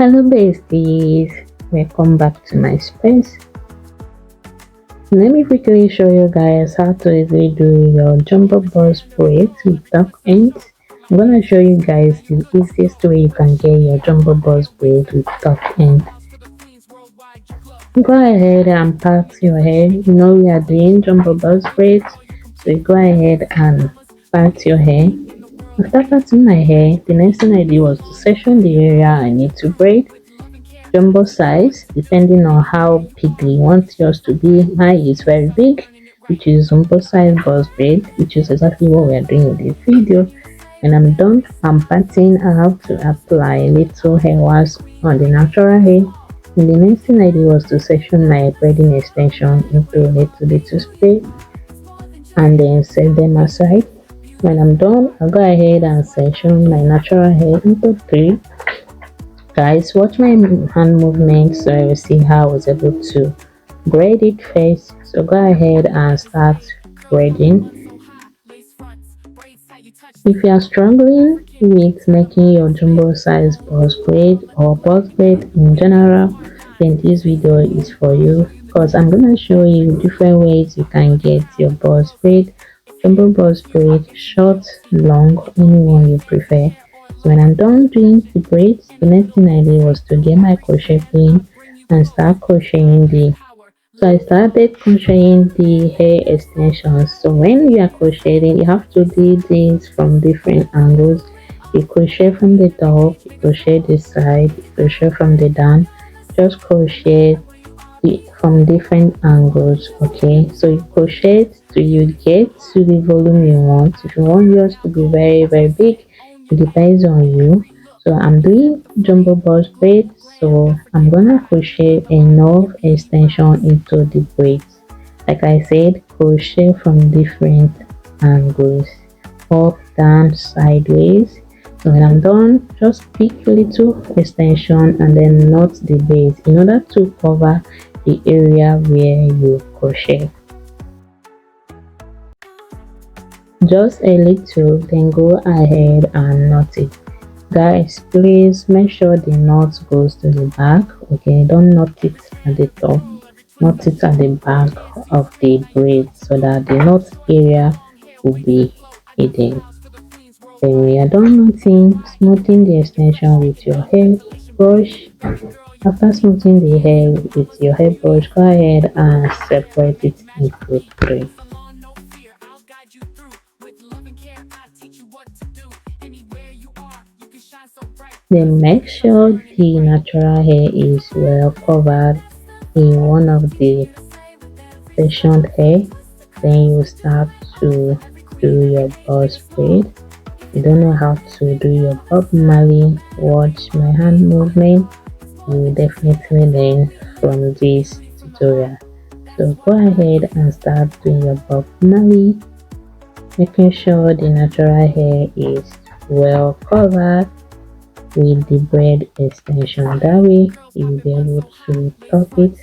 Hello besties, welcome back to my space. Let me quickly show you guys how to easily do your jumbo box braids with tuck ends. I'm gonna show you guys the easiest way you can get your jumbo box braid with tuck ends. Go ahead and part your hair. You know we are doing jumbo box braids, so you go ahead and part your hair. After parting my hair, the next thing I did was to section the area I need to braid. Jumbo size, depending on how big you want yours to be. Mine is very big, which is jumbo size box braid, which is exactly what we are doing in this video. When I'm done, I'm parting out to apply a little hair wash on the natural hair. And the next thing I did was to section my braiding extension into little spray and then set them aside. When I'm done, I'll go ahead and section my natural hair into 3. Guys, watch my hand movement so you will see how I was able to braid it first. So go ahead and start braiding. If you are struggling with making your jumbo size box braid or box braid in general, then this video is for you, because I'm gonna show you different ways you can get your box braid, jumbo box braid, short, long, anyone you prefer. So when I'm done doing the braids, the next thing I did was to get my crochet pin and start crocheting I started crocheting the hair extensions. So when you are crocheting, you have to do things from different angles. You crochet from the top, you crochet the side, you crochet from the down. Just crochet from different angles. Okay, so you crochet till you get to the volume you want. If you want yours to be very big, it depends on you. So I'm doing jumbo box braid, so I'm gonna crochet enough extension into the braids. Like I said, crochet from different angles, up, down, sideways. So when I'm done, just pick a little extension and then knot the base in order to cover the area where you crochet. Just a little, then go ahead and knot it. Guys, please make sure the knot goes to the back. Okay, don't knot it at the top, knot it at the back of the braid so that the knot area will be hidden. Then we are done knotting, smoothing the extension with your hair brush. After smoothing the hair with your hair brush, go ahead and separate it into 3. Then make sure the natural hair is well covered in one of the sectioned hair. Then you start to do your box braid. You don't know how to do your Bob Marley, watch my hand movement. You will definitely learn from this tutorial. So go ahead and start doing your Bob Marley, making sure the natural hair is well covered with the braid extension. That way you will be able to tuck it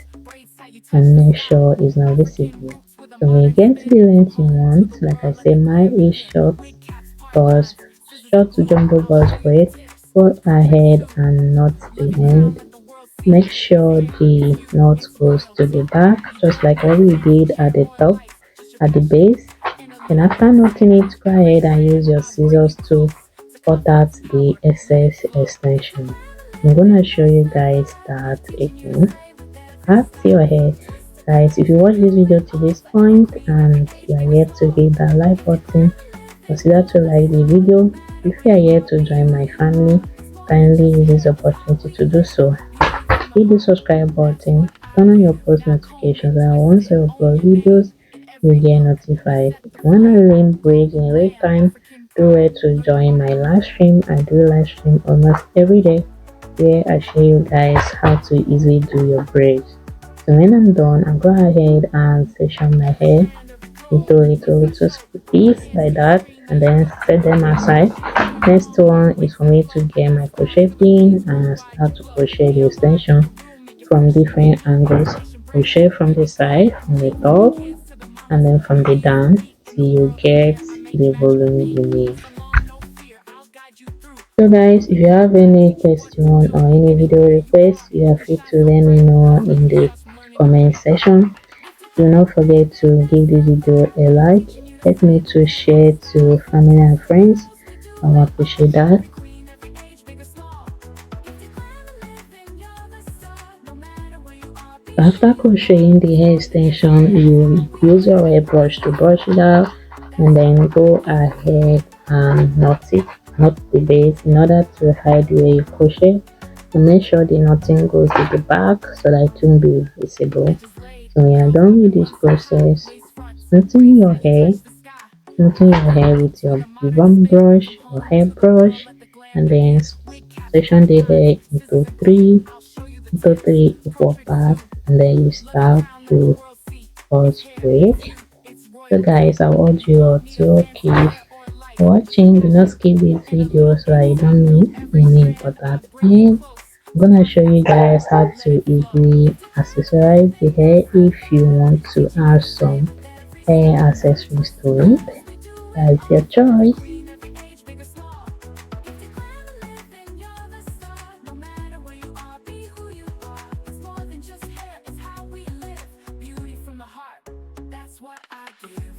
and make sure it's not visible. So when you get to the length you want, like I said, mine is short jumbo box braid. Go ahead and knot the end. Make sure the knot goes to the back, just like what we did at the top, at the base. And after knotting it, go ahead and use your scissors to cut out the excess extension. I'm gonna show you guys that again. Part your hair. Guys, if you watch this video to this point and you are yet to hit that like button, consider to like the video. If you are yet to join my family, kindly use this opportunity to do so. Hit the subscribe button, turn on your post notifications, and once I upload videos, you get notified. If you want to learn braids in real time, do it to join my live stream. I do live stream almost every day where I show you guys how to easily do your braids. So when I'm done, I'll go ahead and section my hair into little piece like that and then set them aside. Next one is for me to get my crochet pin and start to crochet the extension from different angles. Crochet from the side, from the top, and then from the down till you get the volume you need. So guys, if you have any question or any video request, you are free to let me know in the comment section. Do not forget to give this video a like. Help me to share to family and friends. I will appreciate that. After crocheting the hair extension, you use your hairbrush to brush it out and then go ahead and knot it, knot the base in order to hide where you crochet. And make sure the knotting goes to the back so that it won't be visible. So when you're done with this process, smoothing your hair, with your ribbon brush or hairbrush, and then section the hair into three or four parts, and then you start to cross braid. So guys, I want you all to keep watching. Do not skip this video so that you don't miss any important thing. I'm gonna show you guys how to easily accessorize the hair if you want to add some hair accessories to it. That's your choice.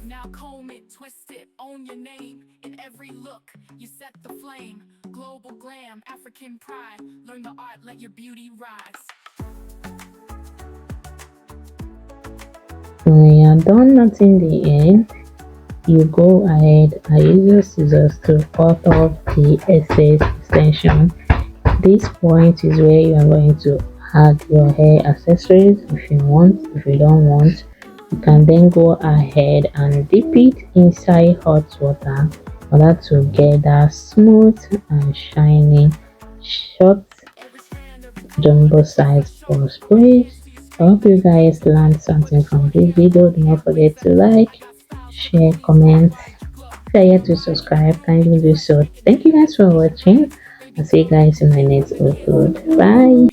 Now comb it, twist it, own your name. In every look, you set the flame. Global glam, African pride. Learn the art, let your beauty rise. When you're done knotting the end, you go ahead and use your scissors to cut off the excess extension. This point is where you are going to add your hair accessories if you want. If you don't want, you can then go ahead and dip it inside hot water in order to get that smooth and shiny short jumbo size box braids. I hope you guys learned something from this video. Do not forget to like, share, comment. If you are yet to subscribe, kindly do so. Thank you guys for watching. I'll see you guys in my next upload. Bye.